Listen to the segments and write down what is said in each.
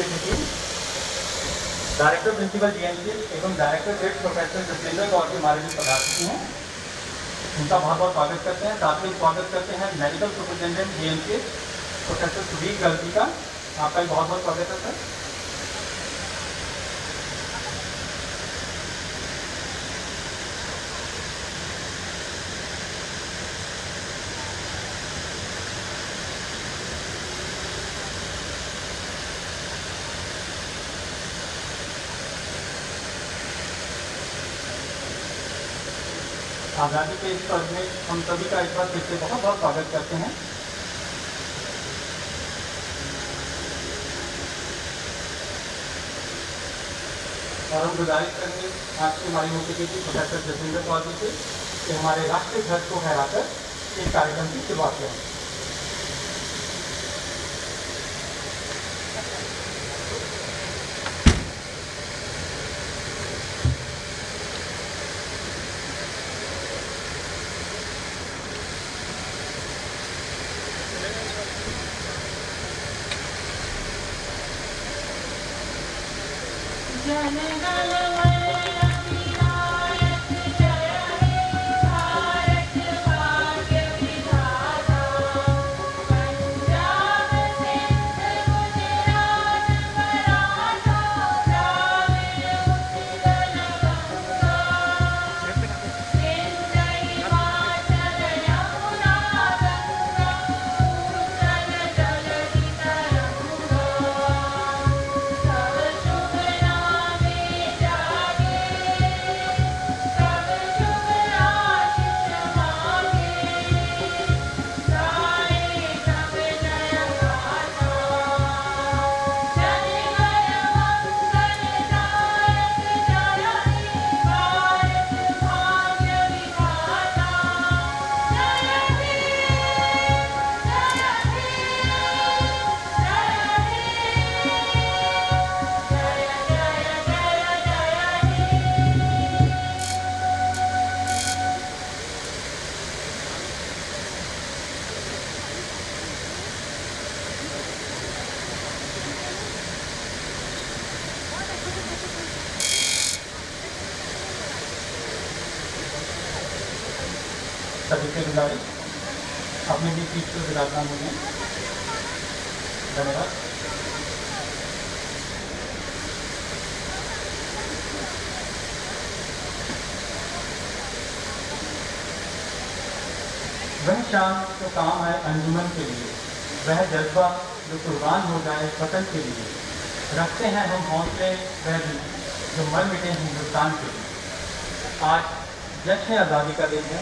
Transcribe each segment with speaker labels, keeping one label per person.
Speaker 1: मुख्य अतिथि director principal DNC एवं director grade professor Jaswinder Kaur ji हमारे बीच पधार चुके हैं। उनका बहुत बहुत स्वागत करते हैं। साथ में स्वागत करते हैं medical superintendent DMC professor Sudhir Garg ji का। आपका भी बहुत बहुत स्वागत है सर। आज़ादी के इस पर्व में हम सभी का इस बार फिर से बहुत बहुत स्वागत करते हैं। और हम गुजारिश करेंगे आज की हमारी मुख्य अतिथि प्रोफेसर जसविंदर कौर जी से कि हमारे राष्ट्रीय ध्वज को फहराकर इस कार्यक्रम की शुरुआत करें। सभी से गुजारिश अपने भी चीज को विराजमान होंगे। धन्यवाद। वह शान जो काम है अंजुमन के लिए, वह जज्बा जो कुर्बान हो जाए वतन के लिए, रखते हैं हम हौसले वह भी जो मर मिटे हिंदुस्तान के लिए। आज जश्न आज़ादी का दिन है।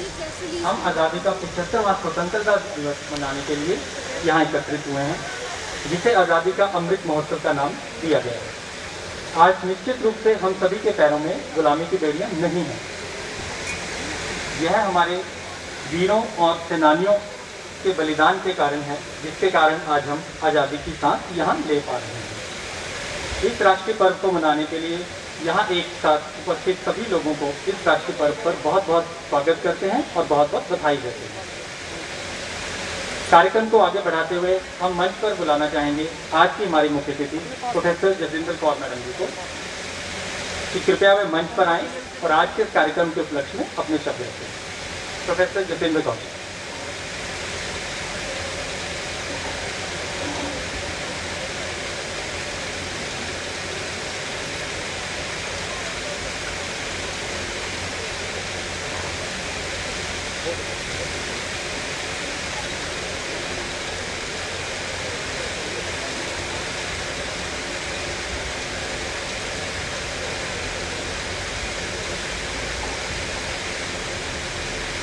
Speaker 1: हम आज़ादी का 75वां स्वतंत्रता दिवस मनाने के लिए यहाँ एकत्रित हुए हैं, जिसे आज़ादी का अमृत महोत्सव का नाम दिया गया है। आज निश्चित रूप से हम सभी के पैरों में गुलामी की बेड़ियाँ नहीं हैं। यह हमारे वीरों और सेनानियों के बलिदान के कारण है, जिसके कारण आज हम आज़ादी की सांस यहाँ ले पा रहे हैं। इस राष्ट्रीय पर्व को मनाने के लिए यहाँ एक साथ उपस्थित सभी लोगों को इस राष्ट्रीय पर्व पर बहुत बहुत स्वागत करते हैं और बहुत बहुत बधाई देते हैं। कार्यक्रम को आगे बढ़ाते हुए हम मंच पर बुलाना चाहेंगे आज की हमारी मुख्य अतिथि प्रोफेसर जसविंदर कौर मैडम जी को कि कृपया वे मंच पर आएँ और आज के कार्यक्रम के उपलक्ष्य में अपने शब्द रखें। प्रोफेसर जसविंदर कौर।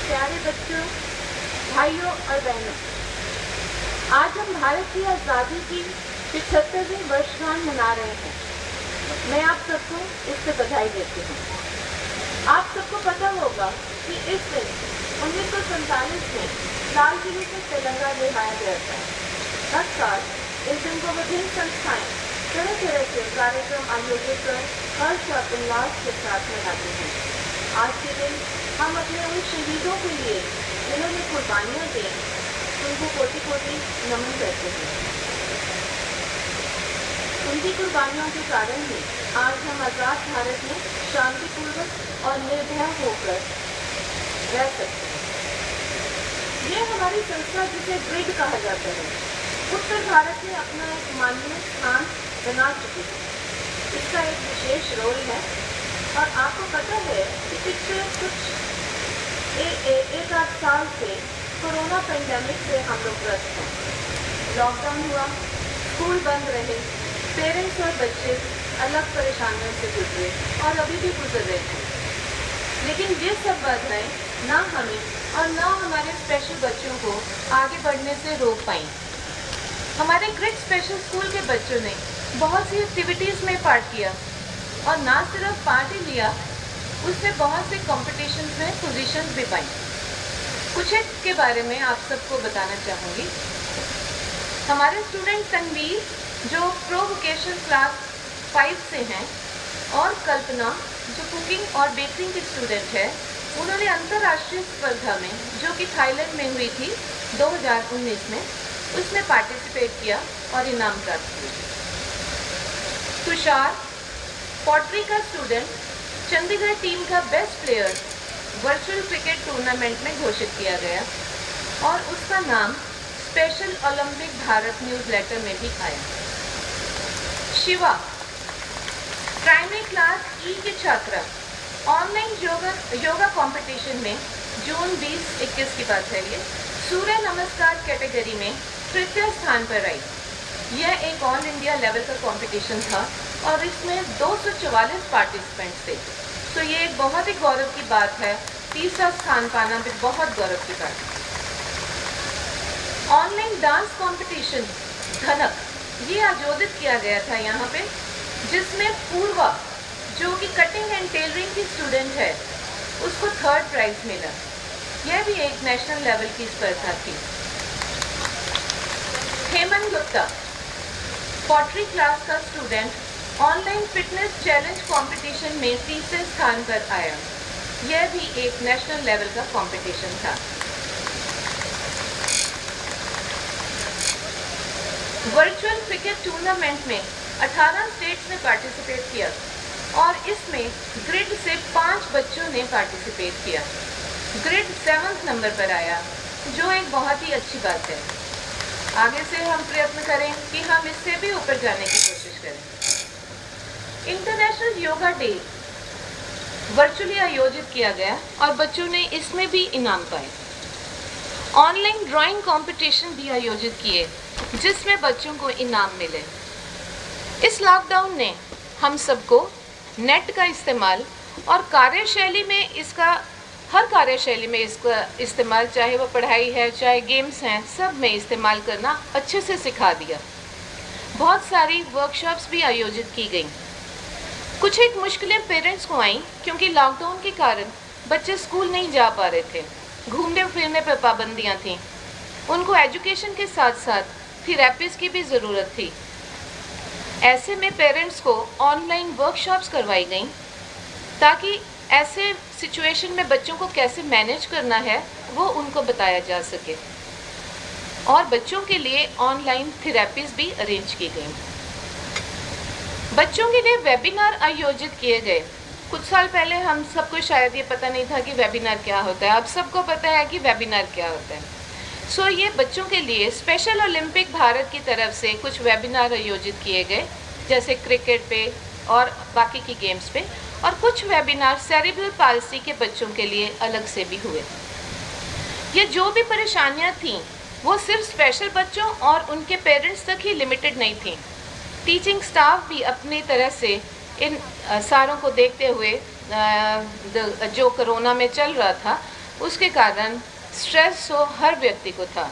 Speaker 2: प्यारे बच्चों, भाइयों और बहनों, आज हम भारत की आज़ादी की 75वीं वर्षगांठ मना रहे हैं। मैं आप सबको इससे बधाई देती हूँ। आप सबको पता होगा कि इस दिन 1947 में लाल किले से तिरंगा लहराया गया था। हर साल इस दिन को विभिन्न संस्थाएं तरह तरह के कार्यक्रम आयोजित कर हर्ष और उल्लास के साथ मनाते हैं। आज के दिन हम अपने उन शहीदों के लिए जिन्होंने कुर्बानियाँ दी, उनको कोटि कोटि नमन करते हैं। उनकी कुर्बानियों के कारण ही आज हम आज़ाद भारत में शांतिपूर्वक और निर्भय होकर रह सकते हैं। यह हमारी संस्था जिसे ग्रिड कहा जाता है, उत्तर भारत में अपना एक माननीय स्थान बना चुकी है। इसका एक विशेष रोल है और आपको पता है कि पिछले कुछ एक आध साल से कोरोना पेंडेमिक से हम लोग ग्रस्त हैं। लॉकडाउन हुआ, स्कूल बंद रहे, पेरेंट्स और बच्चे अलग परेशानियों से गुजरे और अभी भी गुजर रहे हैं। लेकिन ये सब बाधाएं ना हमें और ना हमारे स्पेशल बच्चों को आगे बढ़ने से रोक पाई। हमारे ग्रिड स्पेशल स्कूल के बच्चों ने बहुत सी एक्टिविटीज़ में पार्ट किया और ना सिर्फ पार्ट ही लिया, उसमें बहुत से कॉम्पिटिशन्स में पोजीशंस भी पाई। कुछ एक के बारे में आप सबको बताना चाहूँगी। हमारे स्टूडेंट तनवीर जो प्रो वोकेशनल क्लास 5 से हैं और कल्पना जो कुकिंग और बेकिंग की स्टूडेंट है, उन्होंने अंतर्राष्ट्रीय स्पर्धा में जो कि थाईलैंड में हुई थी 2019 में, उसमें पार्टिसिपेट किया और इनाम प्राप्त किया। तुषार पॉटरी का स्टूडेंट चंडीगढ़ टीम का best player virtual cricket tournament में घोषित किया गया और उसका नाम स्पेशल ओलंपिक भारत न्यूज़लेटर में भी आया। शिवा प्राइमरी क्लास ई की छात्रा ऑनलाइन योगा कंपटीशन में जून 2021 की बात है ये, सूर्य नमस्कार कैटेगरी में तृतीय स्थान पर आई। यह एक ऑल इंडिया लेवल का कंपटीशन था और इसमें 244 पार्टिसिपेंट्स थे। तो ये एक बहुत ही गौरव की बात है, तीसरा स्थान पाना भी बहुत गौरव की बात है। ऑनलाइन डांस कंपटीशन धनक ये आयोजित किया गया था यहाँ पे, जिसमें पूर्वा जो कि कटिंग एंड टेलरिंग की स्टूडेंट है, उसको 3rd प्राइज मिला। यह भी एक नेशनल लेवल की स्पर्धा थी। हेमंत गुप्ता पॉटरी क्लास का student online fitness challenge competition में तीसरे स्थान पर आया। यह भी एक नेशनल लेवल का कंपटीशन था। वर्चुअल क्रिकेट टूर्नामेंट में 18 स्टेट्स ने पार्टिसिपेट किया और इसमें ग्रिड से 5 बच्चों ने पार्टिसिपेट किया। ग्रिड 7th नंबर पर आया, जो एक बहुत ही अच्छी बात है। आगे से हम प्रयत्न करें कि हम इससे भी ऊपर जाने की कोशिश करें। इंटरनेशनल योगा डे वर्चुअली आयोजित किया गया और बच्चों ने इसमें भी इनाम पाए। ऑनलाइन ड्राइंग कंपटीशन भी आयोजित किए जिसमें बच्चों को इनाम मिले। इस लॉकडाउन ने हम सबको नेट का इस्तेमाल और कार्यशैली में इसका हर कार्यशैली में इसका इस्तेमाल, चाहे वो पढ़ाई है चाहे गेम्स हैं, सब में इस्तेमाल करना अच्छे से सिखा दिया। बहुत सारी वर्कशॉप्स भी आयोजित की गई। कुछ एक मुश्किलें पेरेंट्स को आईं क्योंकि लॉकडाउन के कारण बच्चे स्कूल नहीं जा पा रहे थे, घूमने फिरने पर पाबंदियाँ थीं। उनको एजुकेशन के साथ साथ थेरेपीज़ की भी ज़रूरत थी। ऐसे में पेरेंट्स को ऑनलाइन वर्कशॉप्स करवाई गई ताकि ऐसे सिचुएशन में बच्चों को कैसे मैनेज करना है वो उनको बताया जा सके, और बच्चों के लिए ऑनलाइन थेरेपीज़ भी अरेंज की गई। बच्चों के लिए वेबिनार आयोजित किए गए। कुछ साल पहले हम सबको शायद ये पता नहीं था कि वेबिनार क्या होता है। अब सबको पता है कि वेबिनार क्या होता है। ये बच्चों के लिए स्पेशल ओलंपिक भारत की तरफ से कुछ वेबिनार आयोजित किए गए, जैसे क्रिकेट पे और बाकी की गेम्स पे, और कुछ वेबिनार सेरेब्रल पाल्सी के बच्चों के लिए अलग से भी हुए। ये जो भी परेशानियां थीं वो सिर्फ स्पेशल बच्चों और उनके पेरेंट्स तक ही लिमिटेड नहीं थीं। टीचिंग स्टाफ भी अपनी तरह से इन सारों को देखते हुए जो कोरोना में चल रहा था उसके कारण स्ट्रेस हर व्यक्ति को था।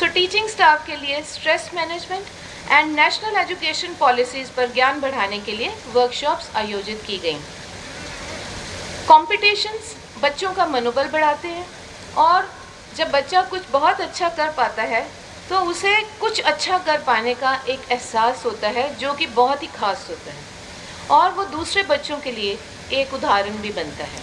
Speaker 2: टीचिंग स्टाफ के लिए stress management and national education policies पर ज्ञान बढ़ाने के लिए वर्कशॉप्स आयोजित की गई। कॉम्पिटिशन्स बच्चों का मनोबल बढ़ाते हैं, और जब बच्चा कुछ बहुत अच्छा कर पाता है तो उसे कुछ अच्छा कर पाने का एक एहसास होता है जो कि बहुत ही खास होता है, और वो दूसरे बच्चों के लिए एक उदाहरण भी बनता है।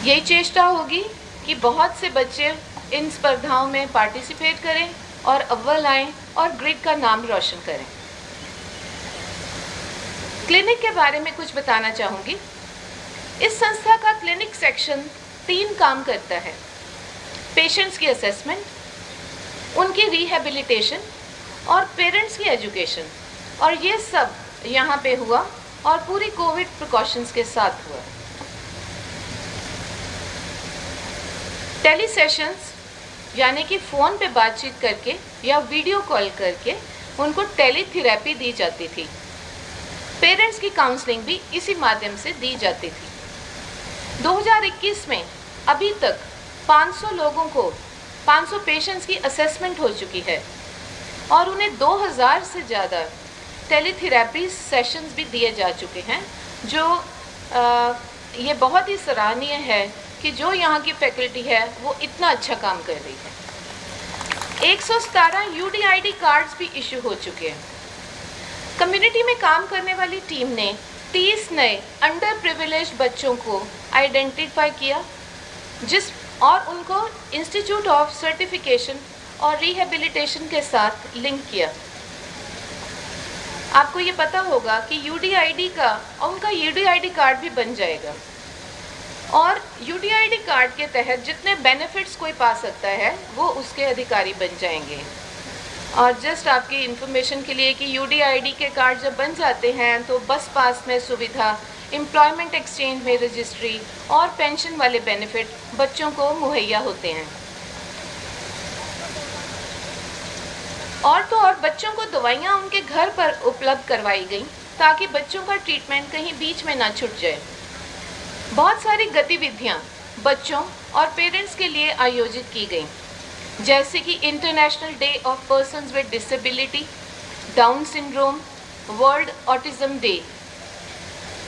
Speaker 2: यही चेष्टा होगी कि बहुत से बच्चे इन स्पर्धाओं में पार्टिसिपेट करें और अव्वल आएँ और ग्रिड का नाम रोशन करें।
Speaker 3: क्लिनिक के बारे में कुछ बताना चाहूँगी। इस संस्था का क्लिनिक सेक्शन 3 काम करता है: पेशेंट्स की असेसमेंट, उनकी रिहेबिलिटेशन और पेरेंट्स की एजुकेशन। और ये सब यहाँ पे हुआ और पूरी कोविड प्रिकॉशंस के साथ हुआ। टेली सेशंस यानी कि फ़ोन पे बातचीत करके या वीडियो कॉल करके उनको टेलीथेरेपी दी जाती थी। पेरेंट्स की काउंसलिंग भी इसी माध्यम से दी जाती थी। 2021 में अभी तक 500 पेशेंट्स की असेसमेंट हो चुकी है और उन्हें 2000 से ज़्यादा टेलीथेरेपी सेशंस भी दिए जा चुके हैं, जो ये बहुत ही सराहनीय है कि जो यहाँ की फैकल्टी है वो इतना अच्छा काम कर रही है। 117 UDID कार्ड्स भी इशू हो चुके हैं। कम्युनिटी में काम करने वाली टीम ने 30 नए अंडर प्रिविलेज बच्चों को आइडेंटिफाई किया और उनको इंस्टीट्यूट ऑफ सर्टिफिकेशन और रिहेबिलिटेशन के साथ लिंक किया। आपको ये पता होगा कि उनका UDID कार्ड भी बन जाएगा और UDID कार्ड के तहत जितने बेनिफिट्स कोई पा सकता है वो उसके अधिकारी बन जाएंगे। और जस्ट आपकी इन्फॉर्मेशन के लिए कि UDID के कार्ड जब बन जाते हैं तो बस पास में सुविधा, एम्प्लॉयमेंट एक्सचेंज में रजिस्ट्री और पेंशन वाले बेनिफिट बच्चों को मुहैया होते हैं। और तो और बच्चों को दवाइयाँ उनके घर पर उपलब्ध करवाई गई ताकि बच्चों का ट्रीटमेंट कहीं बीच में ना छूट जाए। बहुत सारी गतिविधियाँ बच्चों और पेरेंट्स के लिए आयोजित की गई, जैसे कि international day of persons with disability, down syndrome, world autism day.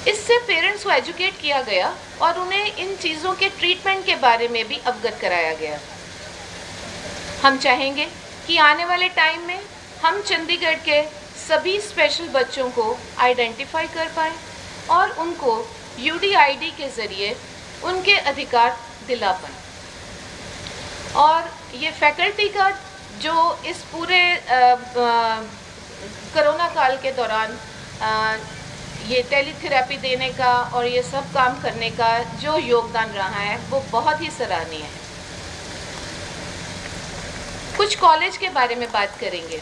Speaker 3: इससे पेरेंट्स को एजुकेट किया गया और उन्हें इन चीज़ों के ट्रीटमेंट के बारे में भी अवगत कराया गया। हम चाहेंगे कि आने वाले टाइम में हम चंडीगढ़ के सभी स्पेशल बच्चों को आइडेंटिफाई कर पाएँ और उनको UDID के ज़रिए उनके अधिकार दिला पाएँ। और ये फैकल्टी का जो इस पूरे कोरोना काल के दौरान ये टेलीथेरेपी देने का और ये सब काम करने का जो योगदान रहा है वो बहुत ही सराहनीय है। कुछ कॉलेज के बारे में बात करेंगे।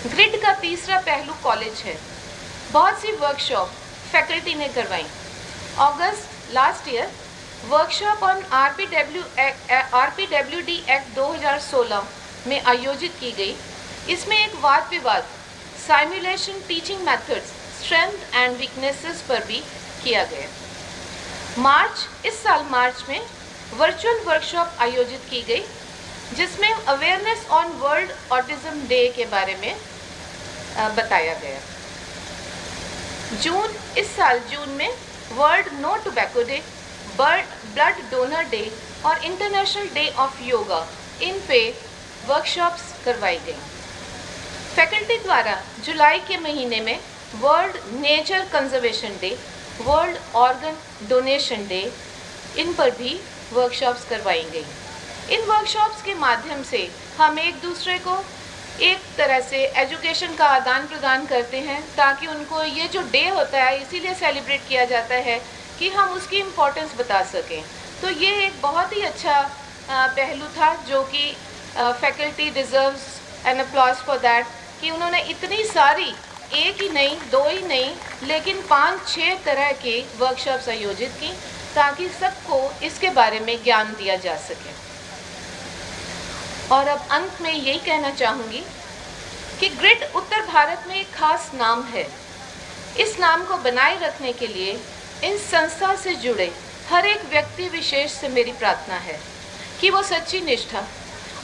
Speaker 3: ग्रिड का तीसरा पहलू कॉलेज है। बहुत सी वर्कशॉप फैकल्टी ने करवाई। अगस्त last year workshop on RPWD act 2016 में आयोजित की गई। इसमें एक वाद विवाद simulation teaching methods, strength and weaknesses पर भी किया गया। इस साल मार्च में वर्चुअल वर्कशॉप आयोजित की गई जिसमें awareness on world autism day के बारे में बताया गया। इस साल जून में world no tobacco day, blood donor day और इंटरनेशनल डे ऑफ योगा, इन पे वर्कशॉप्स करवाई गई। फैकल्टी द्वारा जुलाई के महीने में world nature conservation day, world organ donation day, इन पर भी वर्कशॉप्स करवाई गई। इन वर्कशॉप्स के माध्यम से हम एक दूसरे को एक तरह से एजुकेशन का आदान प्रदान करते हैं ताकि उनको ये जो डे होता है इसीलिए सेलिब्रेट किया जाता है कि हम उसकी इम्पोर्टेंस बता सकें। तो ये एक बहुत ही अच्छा पहलू था जो कि faculty deserves an applause for that कि उन्होंने इतनी सारी, एक ही नहीं, दो ही नहीं, लेकिन 5-6 तरह के वर्कशॉप्स आयोजित की ताकि सबको इसके बारे में ज्ञान दिया जा सके। और अब अंत में यही कहना चाहूँगी कि ग्रिड उत्तर भारत में एक खास नाम है। इस नाम को बनाए रखने के लिए इन संस्था से जुड़े हर एक व्यक्ति विशेष से मेरी प्रार्थना है कि वो सच्ची निष्ठा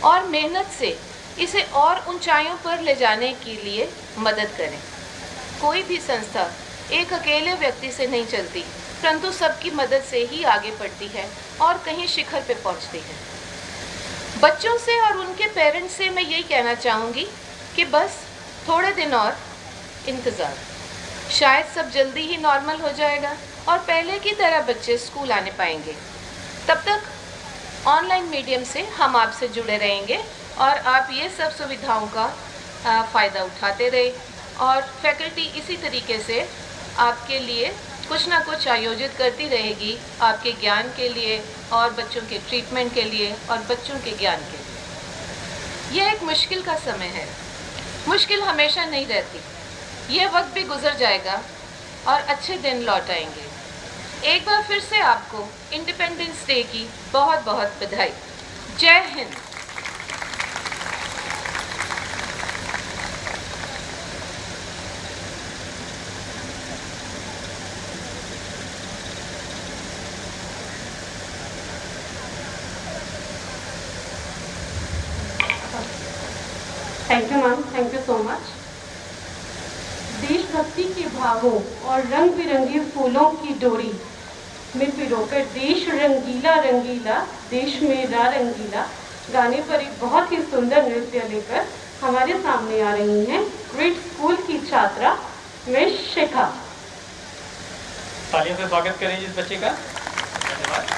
Speaker 3: और मेहनत से इसे और ऊंचाइयों पर ले जाने के लिए मदद करें। कोई भी संस्था एक अकेले व्यक्ति से नहीं चलती, परंतु सबकी मदद से ही आगे बढ़ती है और कहीं शिखर पे पहुंचती है। बच्चों से और उनके पेरेंट्स से मैं यही कहना चाहूँगी कि बस थोड़े दिन और इंतज़ार, शायद सब जल्दी ही नॉर्मल हो जाएगा और पहले की तरह बच्चे स्कूल आने पाएंगे। तब तक ऑनलाइन मीडियम से हम आपसे जुड़े रहेंगे और आप ये सब सुविधाओं का फ़ायदा उठाते रहे और फैकल्टी इसी तरीके से आपके लिए कुछ ना कुछ आयोजित करती रहेगी, आपके ज्ञान के लिए और बच्चों के ट्रीटमेंट के लिए और बच्चों के ज्ञान के लिए। यह एक मुश्किल का समय है। मुश्किल हमेशा नहीं रहती, यह वक्त भी गुजर जाएगा और अच्छे दिन लौट आएंगे। एक बार फिर से आपको इंडिपेंडेंस डे की बहुत बहुत बधाई। जय Hind.
Speaker 4: Thank you ma'am, thank you so much. देशभक्ति के भावों और रंग बिरंगे फूलों की डोरी में पिरोकर देश रंगीला रंगीला देश मेरा रंगीला गाने पर एक बहुत ही सुंदर नृत्य लेकर हमारे सामने आ रही हैं ग्रेड स्कूल की छात्रा मिस शिखा।
Speaker 1: तालियों से स्वागत करें इस बच्चे का। धन्यवाद।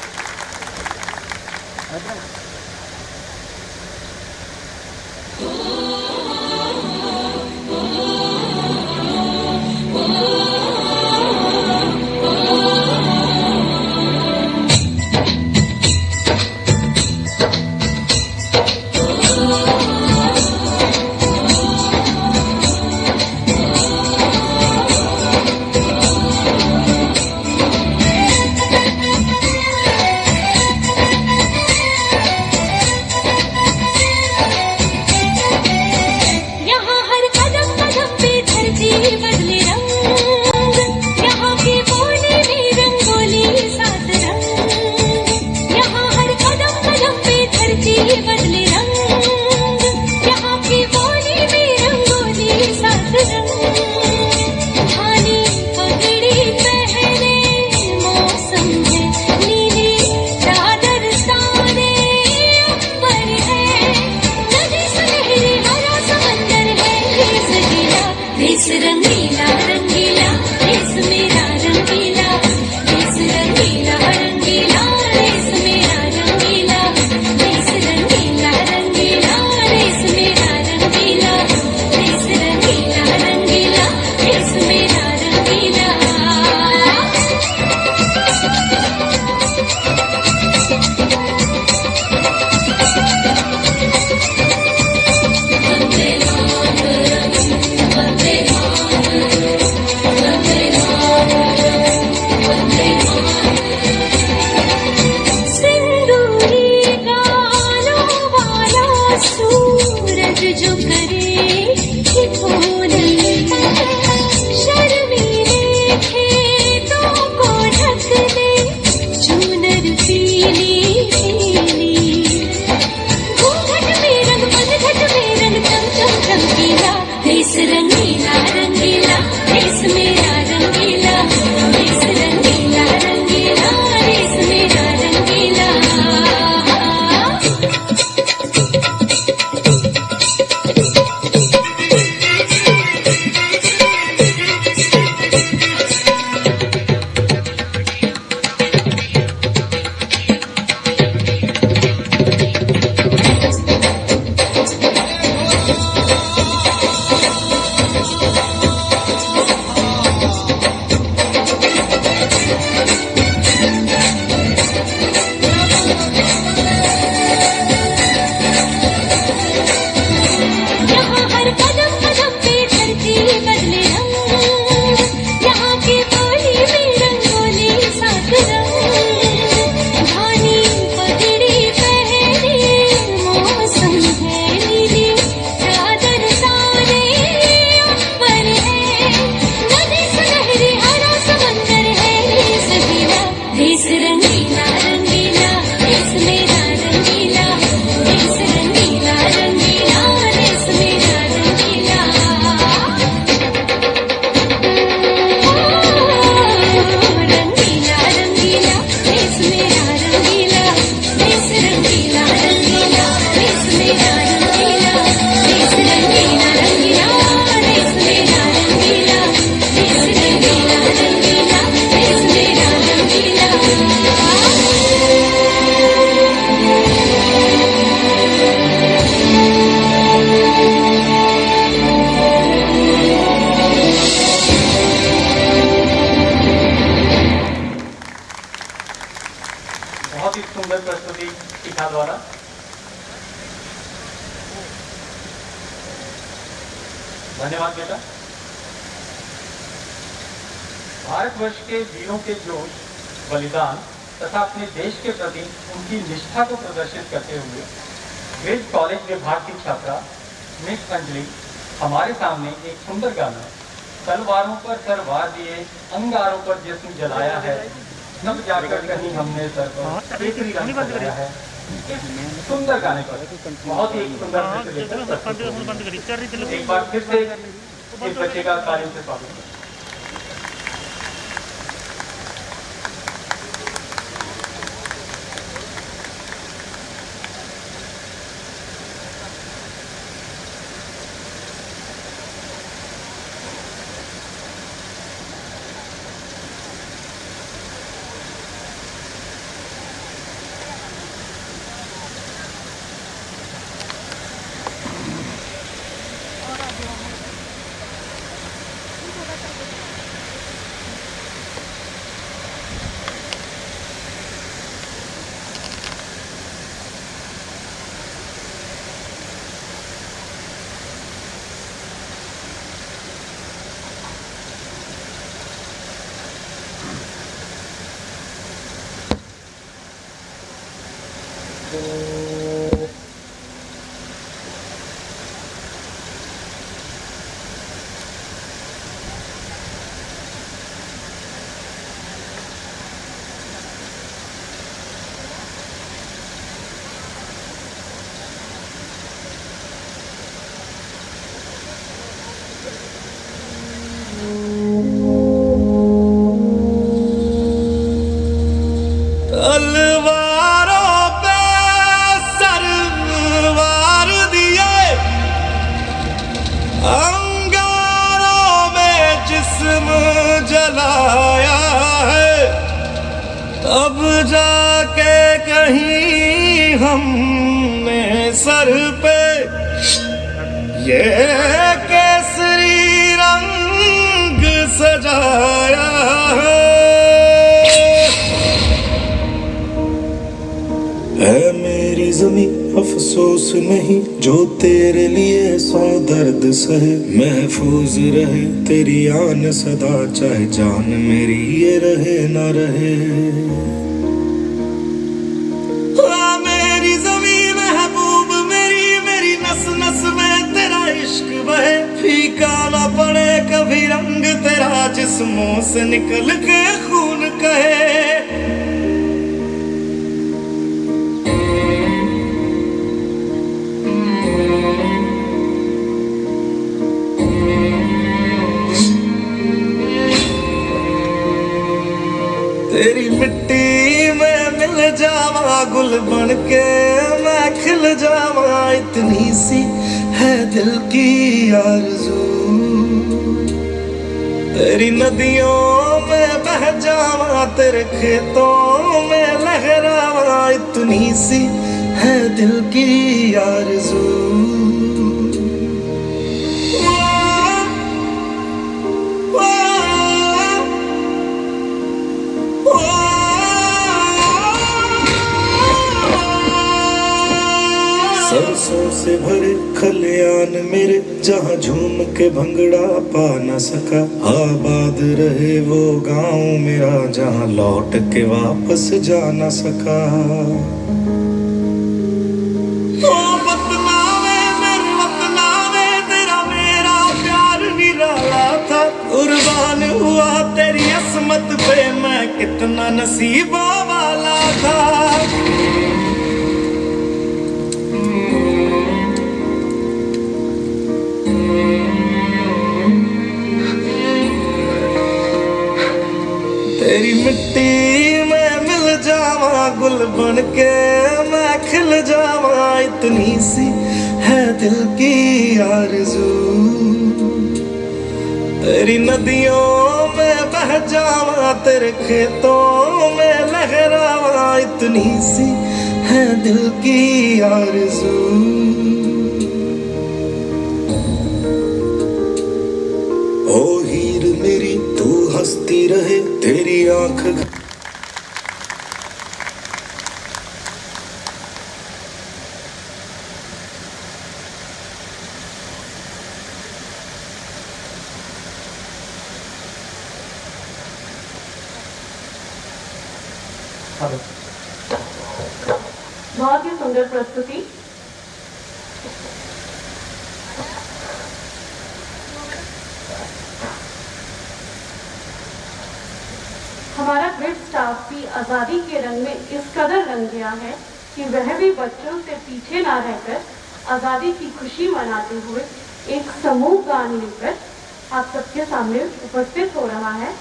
Speaker 1: द्वारा। धन्यवाद बेटा। भारतवर्ष के वीरों के जोश, बलिदान तथा अपने देश के प्रति उनकी निष्ठा को प्रदर्शित करते हुए ग्रेड कॉलेज विभाग की छात्रा मिस अंजलि हमारे सामने एक सुंदर गाना तलवारों पर सर वार दिए, अंगारों पर जिस्म जलाया है, तब जाकर कहीं हमने सर पर केसरी रंग लगाया है। इस सुंदर गाने पर बहुत ही सुंदर एक बार फिर से इस बच्चे का तालियों से स्वागत है।
Speaker 5: जलाया है, अब जाके कहीं हमने सर पे ये केसरी रंग सजाया है मेरी ज़मीं अफसोस नहीं जो तेरे लिए सौ दर्द सहे, महफूज रहे तेरी आन सदा चाहे जान मेरी ये रहे ना रहे। मेरी ज़मीं महबूब मेरी, मेरी नस नस में तेरा इश्क बहे, फीका ना पड़े कभी रंग तेरा जिस्मों से निकल के खून कहे। तेरी मिट्टी में मिल जावा गुल बन के मैं खिल जावा, इतनी सी है दिल की आरज़ू। तेरी नदियों में बह जावा तेरे खेतों में लहरावा, इतनी सी है दिल की आरज़ू। सरसों से भरे खलियान मेरे जहाँ झूम के भंगड़ा पा न सका, आबाद रहे वो गांव मेरा जहाँ लौट के वापस जा न सका। ओ वतनावे मेरे वतनावे तेरा मेरा प्यार निराला था, कुर्बान हुआ तेरी असमत पे मैं कितना नसीबों वाला था। तेरी मिट्टी में मिल जावा गुल बन के मैं खिल जावा, इतनी सी है दिल की आरज़ू। तेरी नदियों में बह जावा तेरे खेतों में लहरावा, इतनी सी है दिल की आरज़ू। ओ हीर मेरी तू हंसती रहे तेरी आंख
Speaker 1: हेलो।
Speaker 4: बहुत ही सुंदर प्रस्तुति। हमारा ग्रिड स्टाफ भी आज़ादी के रंग में इस कदर रंग गया है कि वह भी बच्चों से पीछे ना रहकर आज़ादी की खुशी मनाते हुए एक समूह गान लेकर आप सबके सामने उपस्थित हो रहा है।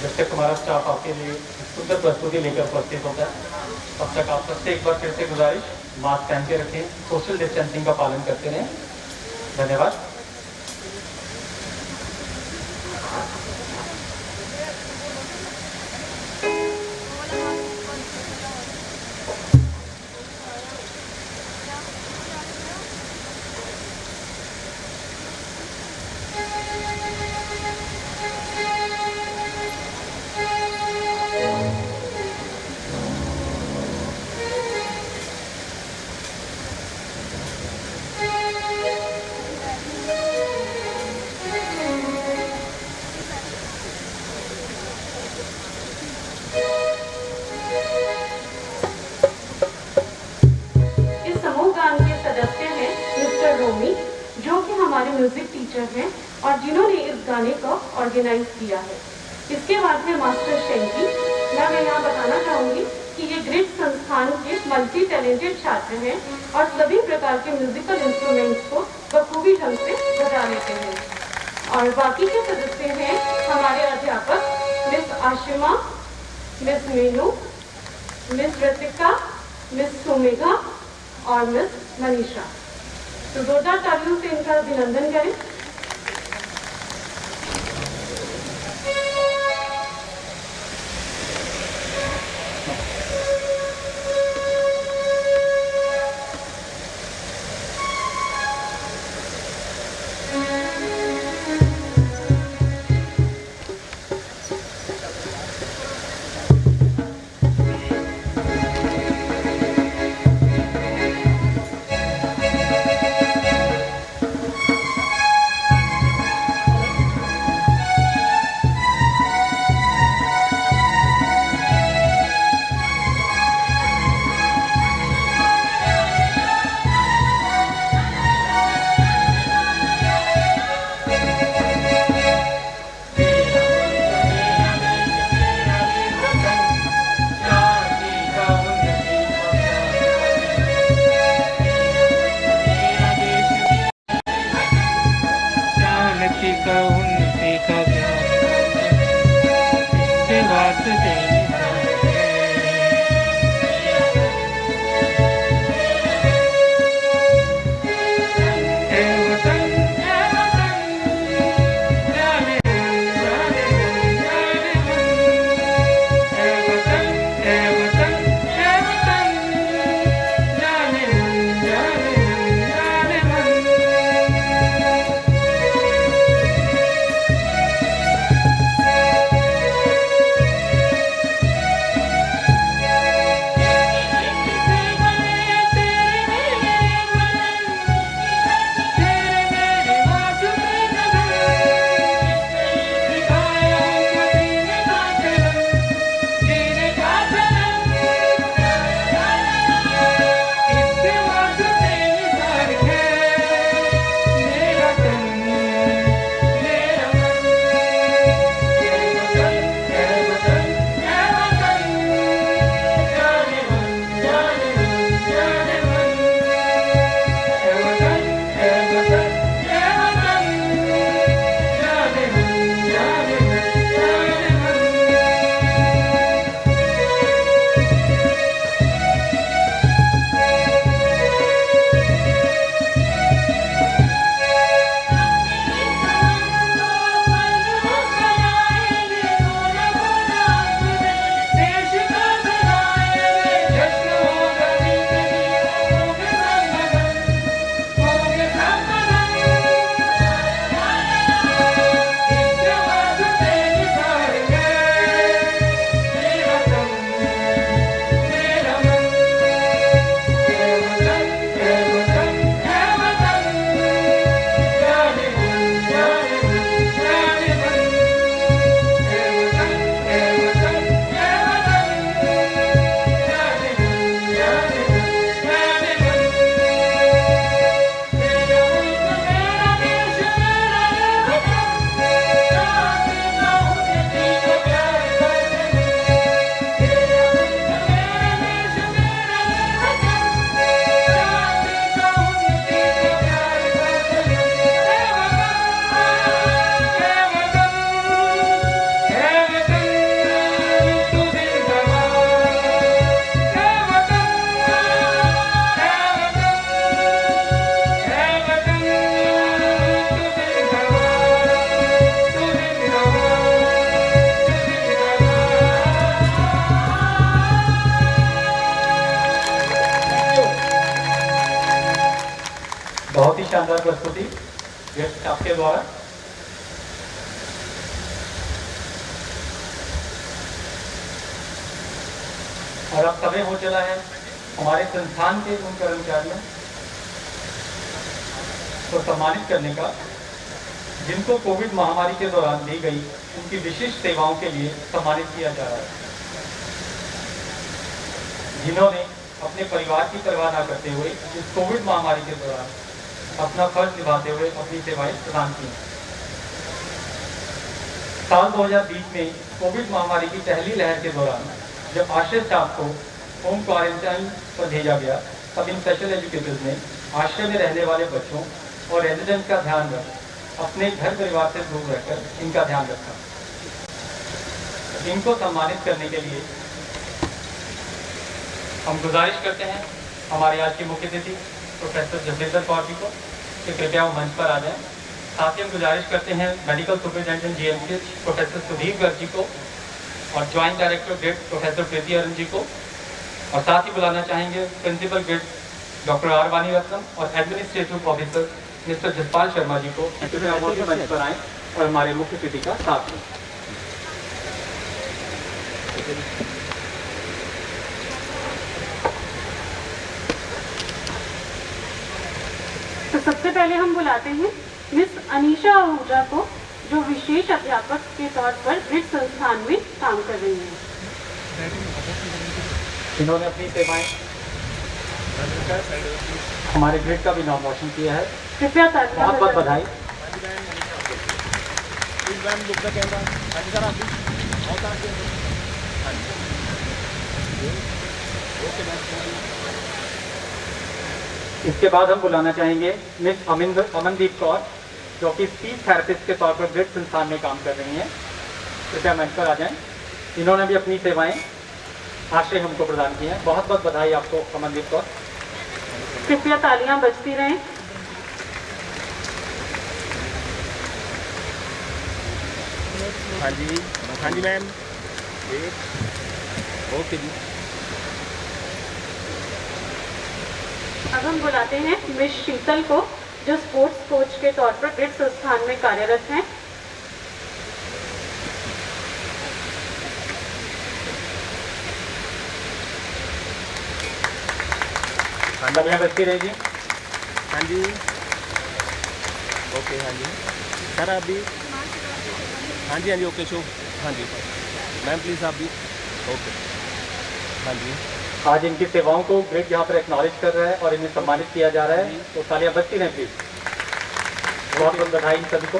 Speaker 1: जब तक हमारा स्टाफ आपके लिए सुंदर प्रस्तुति लेकर उपस्थित होता है, तब तक आप सबसे एक बार फिर से गुजारिश, मास्क पहन के रखें, सोशल डिस्टेंसिंग का पालन करते रहें। धन्यवाद।
Speaker 4: हमारे म्यूजिक टीचर हैं और जिन्होंने इस गाने को ऑर्गेनाइज किया है। इसके बाद है मास्टर शेंकी। मैं यहाँ बताना चाहूँगी कि ये ग्रिड संस्थान के मल्टी टैलेंटेड छात्र हैं और सभी प्रकार के म्यूजिकल इंस्ट्रूमेंट्स को बखूबी ढंग से बजा लेते हैं। और बाकी के सदस्य हैं हमारे अध्यापक miss Ashima, miss Meenu, miss Ratika, miss Sumegha और मिस मनीषा। तो जोरदार तालियों से इनका अभिनंदन करें।
Speaker 1: शानदार प्रस्तुति आपके द्वारा। और अब समय हो चला है हमारे संस्थान के उन कर्मचारियों को सम्मानित करने का जिनको कोविड महामारी के दौरान दी गई उनकी विशिष्ट सेवाओं के लिए सम्मानित किया जा रहा है, जिन्होंने अपने परिवार की परवाह न करते हुए इस कोविड महामारी के दौरान अपना फर्ज निभाते हुए अपनी सेवाएं प्रदान की। साल 2020 में कोविड महामारी की पहली लहर के दौरान जब आश्रय स्टाफ को होम क्वारंटाइन पर भेजा गया, तब इन स्पेशल एजुकेटर्स ने आश्रय में रहने वाले बच्चों और रेजिडेंट्स का ध्यान रख अपने घर परिवार से दूर रहकर इनका ध्यान रखा। इनको सम्मानित करने के लिए हम गुजारिश करते हैं हमारे आज के मुख्य अतिथि प्रोफेसर जसविंदर कौर जी को कि कृपया वो मंच पर आ जाएं। साथ ही हम गुजारिश करते हैं medical superintendent GMCH professor Sudhir Garg ji को और joint director grade professor Preeti Arun ji को, और साथ ही बुलाना चाहेंगे principal grade doctor R Vanirathnam और administrative officer mister Jaspal Sharma ji को मंच पर आएँ और हमारे मुख्य अतिथि का साथ लें।
Speaker 4: तो सबसे पहले हम बुलाते हैं मिस अनीशा आहूजा को, जो विशेष अध्यापक के तौर पर ग्रिड संस्थान में काम कर रही हैं।
Speaker 1: इन्होंने अपनी सेवाएं हमारे ग्रिड का भी नाम रोशन किया है।
Speaker 4: कृपया
Speaker 1: बहुत बहुत बधाई। इसके बाद हम बुलाना चाहेंगे मिस अमनदीप कौर, जो कि स्पीच थेरेपिस्ट के तौर पर ग्रिड संस्थान में काम कर रही हैं। कृपया मंच पर आ जाएं। इन्होंने भी अपनी सेवाएं आश्रय हमको प्रदान की हैं। बहुत बहुत बधाई आपको अमनदीप कौर।
Speaker 4: कृपया तालियां बजती रहें।
Speaker 6: हाँ जी मैम, ओके जी।
Speaker 4: अब हम बुलाते हैं मिस शीतल को, जो स्पोर्ट्स कोच के तौर पर ग्रिड संस्थान में कार्यरत हैं।
Speaker 1: बढ़िया बच्ची रहेगी।
Speaker 6: हाँ जी, ओके। हाँ जी सर, आप भी। हाँ जी ओके शो। हाँ जी मैम प्लीज़ आप भी। ओके। हाँ जी,
Speaker 1: आज इनकी सेवाओं को ग्रिड यहाँ पर एक्नॉलेज कर रहा है और इन्हें सम्मानित किया जा रहा है, तो तालियां बजती रहें प्लीज। बहुत बहुत बधाई इन सभी को।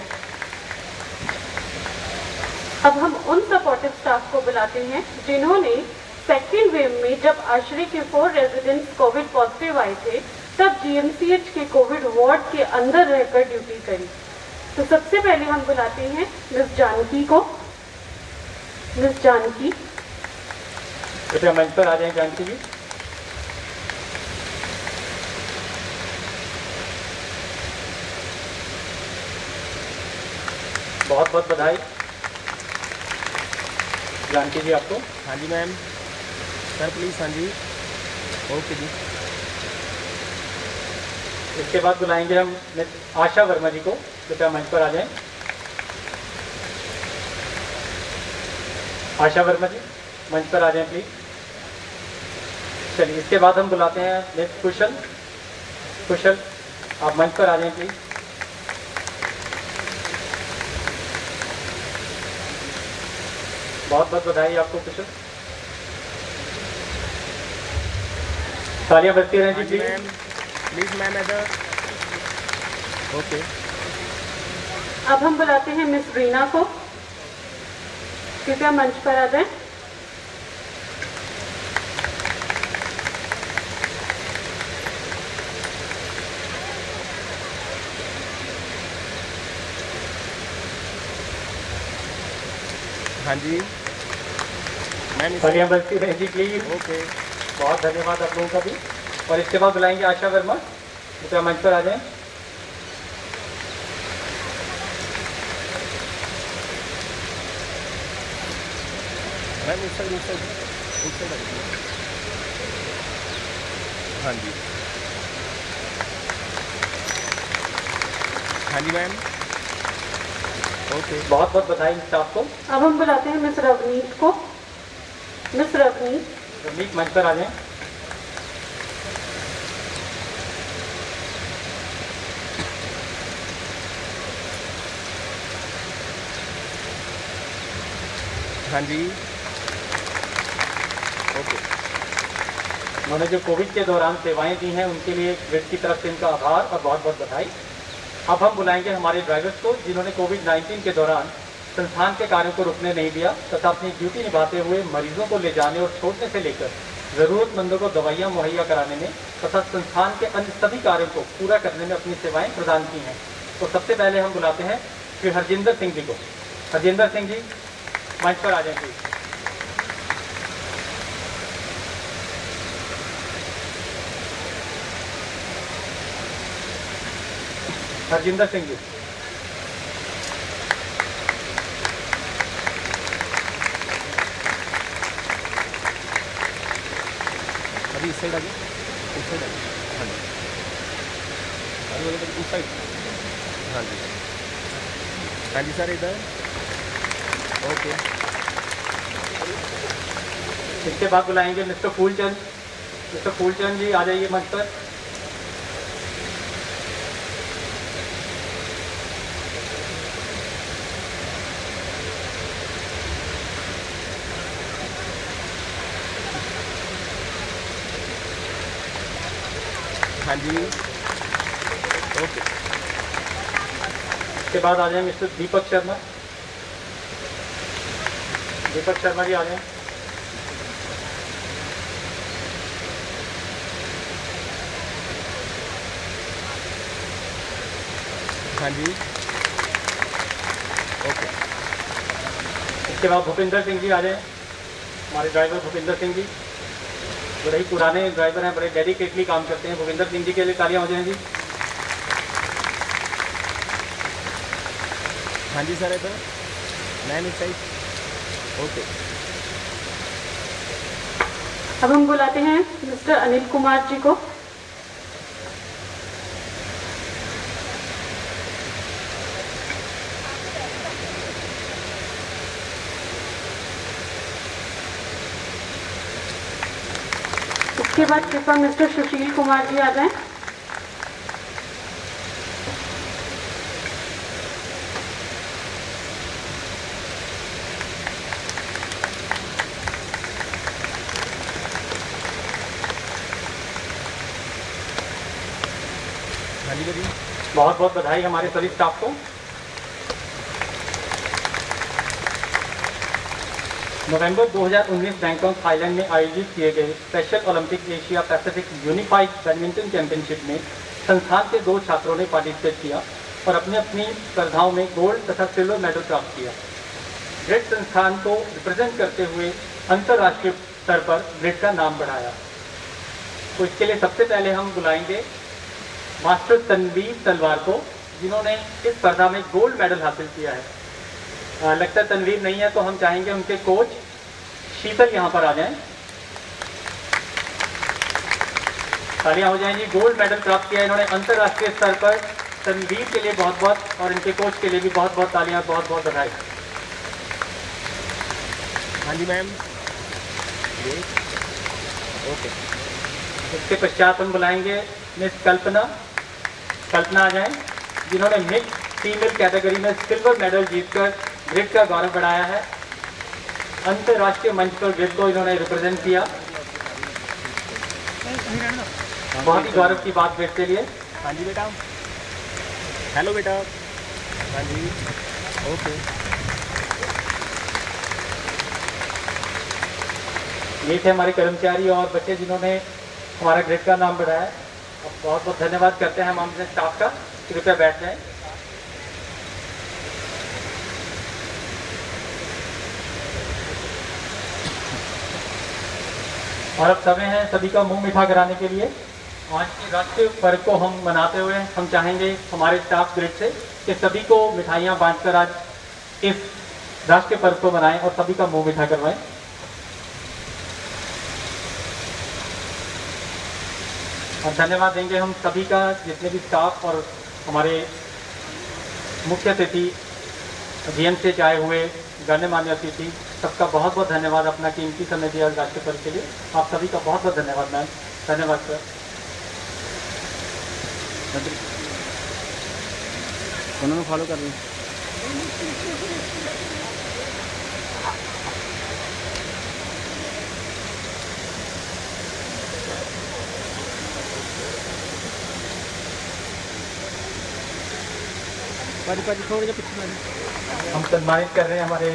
Speaker 4: अब हम उन सपोर्टिव स्टाफ को बुलाते हैं जिन्होंने सेकेंड वेव में जब आश्रय के 4 रेजिडेंट्स कोविड पॉजिटिव आए थे, तब GMCH के कोविड वार्ड के अंदर रहकर ड्यूटी करी। तो सबसे पहले हम बुलाते हैं मिस जानकी को। मिस जानकी,
Speaker 1: कृपया मंच पर आ जाएं। जानकी जी, बहुत बहुत बधाई। जानकी जी आपको।
Speaker 6: हाँ जी मैम, सर प्लीज़। हाँ जी, ओके जी।
Speaker 1: इसके बाद बुलाएंगे हम मिस आशा वर्मा जी को। कृपया मंच पर आ जाएं। आशा वर्मा जी मंच पर आ जाएं प्लीज। चलिए, इसके बाद हम बुलाते हैं मिस कुशल। कुशल, आप मंच पर आ जाएं प्लीज। बहुत बहुत बधाई आपको कुशल। तालियां बजती रहें जी प्लीज।
Speaker 6: मैम प्लीज़ मैम इधर। ओके।
Speaker 4: अब हम बुलाते हैं मिस रीना को। कृपया मंच पर आ जाएं।
Speaker 6: हाँ जी मैम,
Speaker 1: तालियां बजती रहें जी प्लीज।
Speaker 6: ओके।
Speaker 1: बहुत धन्यवाद आप लोगों का भी। और इसके बाद बुलाएंगे आशा वर्मा। कृपया मंच पर आ जाएं।
Speaker 6: मैम उस साइड हाँ जी। हाँ जी मैम, ओके।
Speaker 1: बहुत बहुत बधाई स्टाफ को।
Speaker 4: अब हम बुलाते हैं मिस रवनीत को। मिस रवनीत,
Speaker 1: रवनीत मंच पर आ जाएं।
Speaker 6: हाँ जी, ओके।
Speaker 1: उन्होंने जो कोविड के दौरान सेवाएं दी हैं उनके लिए ग्रिड की तरफ से इनका आभार और बहुत बहुत बधाई। अब हम बुलाएंगे हमारे ड्राइवर्स को जिन्होंने कोविड-19 के दौरान संस्थान के कार्यों को रुकने नहीं दिया तथा अपनी ड्यूटी निभाते हुए मरीजों को ले जाने और छोड़ने से लेकर ज़रूरतमंदों को दवाइयाँ मुहैया कराने में तथा संस्थान के अन्य सभी कार्यों को पूरा करने में अपनी सेवाएं प्रदान की हैं। तो सबसे पहले हम बुलाते हैं श्री हरजिंदर सिंह जी को। हरजिंदर सिंह जी मंच पर आ जाएंगे। हरजिंदर सिंह जी,
Speaker 6: अभी इस साइड आ जाए, इस साइड आ जाए। हाँ जी, अभी बोले तो उस साइड। हाँ जी, हाँ जी सर, इधर। ओके।
Speaker 1: इसके बाद बुलाएंगे मिस्टर फूलचंद। मिस्टर फूलचंद जी आ जाइए मंच पर।
Speaker 6: हाँ जी, ओके।
Speaker 1: इसके बाद आ जाए मिस्टर दीपक शर्मा। दीपक शर्मा जी आ जाएं।
Speaker 6: हाँ जी, ओके।
Speaker 1: इसके बाद भूपिंदर सिंह जी आ जाएं। हमारे ड्राइवर भूपिंदर सिंह जी बड़े ही पुराने ड्राइवर हैं, बड़े डेडिकेटली काम करते हैं। भूपिंदर सिंह जी के लिए तालियां हो जाएं जी।
Speaker 6: हाँ जी सर, इधर मैम इस साइड। ओके।
Speaker 4: अब हम बुलाते हैं मिस्टर अनिल कुमार जी को। इसके बाद कृपया मिस्टर सुशील कुमार जी आ जाएं।
Speaker 6: हाँ जी भाजी,
Speaker 1: बहुत बहुत बधाई हमारे सभी स्टाफ को। नवंबर 2019 बैंकॉक थाईलैंड में आयोजित किए गए special Olympic Asia Pacific unified badminton championship में संस्थान के 2 छात्रों ने पार्टिसिपेट किया और अपनी अपनी स्पर्धाओं में गोल्ड तथा सिल्वर मेडल प्राप्त किया। ग्रेड संस्थान को रिप्रेजेंट करते हुए अंतर्राष्ट्रीय स्तर पर ग्रेड का नाम बढ़ाया। तो इसके लिए सबसे पहले हम बुलाएंगे मास्टर तनवीर तलवार को, जिन्होंने इस स्पर्धा में गोल्ड मेडल हासिल किया है। लगता है तनवीर नहीं है, तो हम चाहेंगे उनके कोच शीतल यहाँ पर आ जाएं। तालियां हो जाएंगी। गोल्ड मेडल प्राप्त किया इन्होंने अंतर्राष्ट्रीय स्तर पर। तनवीर के लिए बहुत बहुत और इनके कोच के लिए भी बहुत बहुत तालियां, बहुत बहुत बधाई।
Speaker 6: हाँ जी मैम, ओके।
Speaker 1: इसके पश्चात हम बुलाएंगे मिस कल्पना। कल्पना आ जाएं, जिन्होंने मिक्स फीमेल कैटेगरी में सिल्वर मेडल जीतकर ग्रिड का गौरव बढ़ाया है। अंतर्राष्ट्रीय मंच पर ग्रिड को इन्होंने रिप्रेजेंट किया। बहुत ही गौरव की बात ग्रिड के लिए।
Speaker 6: हाँ जी बेटा, हेलो बेटा। हाँ जी, ओके।
Speaker 1: ये थे हमारे कर्मचारी और बच्चे जिन्होंने हमारा ग्रिड का नाम बढ़ाया। बहुत बहुत धन्यवाद करते हैं हम अपने स्टाफ का। कृपया बैठ जाएं। और अब समय है सभी का मुंह मीठा कराने के लिए। आज के राष्ट्रीय पर्व को हम मनाते हुए हम चाहेंगे हमारे स्टाफ ग्रिड से कि सभी को मिठाइयाँ बांटकर आज इस राष्ट्रीय पर्व को मनाएं और सभी का मुंह मीठा करवाएं। और धन्यवाद देंगे हम सभी का, जितने भी स्टाफ और हमारे मुख्य अतिथि, GMCH आए हुए गणमान्य अतिथि, सबका बहुत बहुत धन्यवाद अपना कीमती समय दिया राष्ट्रीय पर्व के लिए। आप सभी का बहुत बहुत धन्यवाद मैम। धन्यवाद सर।
Speaker 6: उन्होंने फॉलो कर रहे हैं। पाजी थोड़ा जा पीछे।
Speaker 1: हम सम्मानित कर रहे हैं हमारे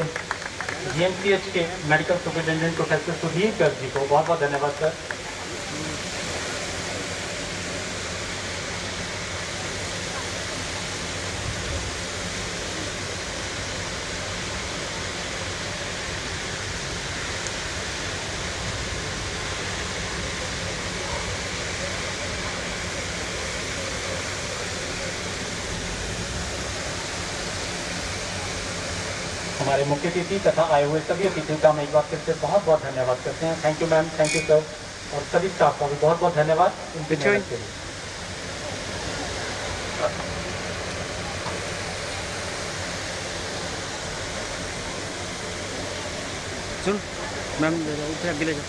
Speaker 1: GMCH के medical superintendent professor Sudhir Garg ji को। बहुत बहुत धन्यवाद सर। हमारे मुख्य अतिथि तथा आए हुए सभी अतिथियों का हम एक बार फिर से बहुत बहुत धन्यवाद करते हैं। Thank you ma'am, thank you sir, और सभी स्टाफ का भी बहुत बहुत धन्यवाद उनकी मेहनत के लिए।
Speaker 6: सुन मैम, उठे आगे ले जाओ।